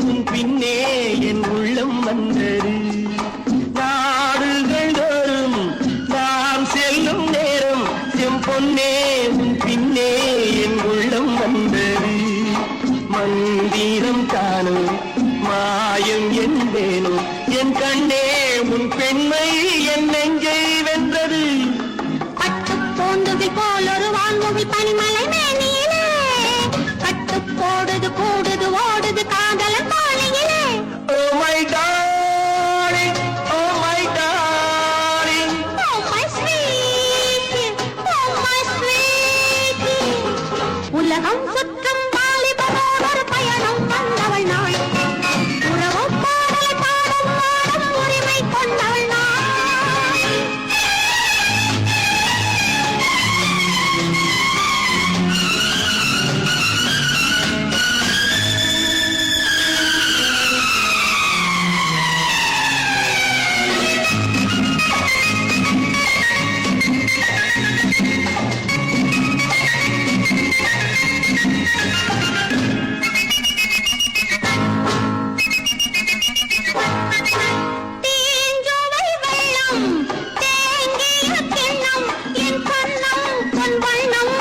உன் பின்னே என் உள்ளம் வந்தது. நாடுகள் தோறும் நாம் செல்லும் நேரம் செம்பொன்னே உன் பின்னே என் உள்ளம் வந்தது. மந்திரம் காணும் மாயம் என்பேனும் என் கண்ணே உன் பெண்மை என் நெஞ்சை வென்றது. பட்டு போந்தது போல் ஒரு வான்முகி பனிமலை மேனியிலே கட்டு போடுது கூடுது ஓடுது காதலன் பாலியிலே. Oh my darling, oh my darling, Oh my sweet, oh my sweet. உலகம் சுற்றும் வாலிபனோடு ஒரு பயணம் வந்தவள் நாள். உறவு பாடலை பாடும் ஆடும் உரிமை கொண்டவள் நாள். தீஞ்சுவை வெள்ளம் தேங்கிய கிண்ணம் என் கண்ணம் பொன் வண்ணம்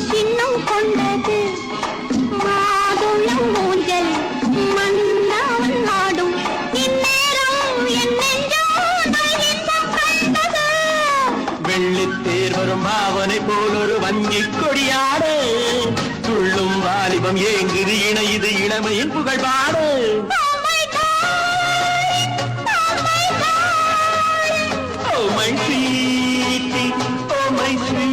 சின்னம் கொண்டது. மாதுளம் ஊஞ்சல் மன்னவன் ஆடும் இந்நேரம் என் நெஞ்சோடு இன்பம் கண்டது. வெள்ளித்தேர் வரும் பாவனை போல் ஒரு வங்கி கொடியாடு. துள்ளும் வாலிபம் ஏங்குது இணையுது இளமையின் புகழ் பாடு. Oh my darling, oh my darling. Oh my sweetie, oh my sweet.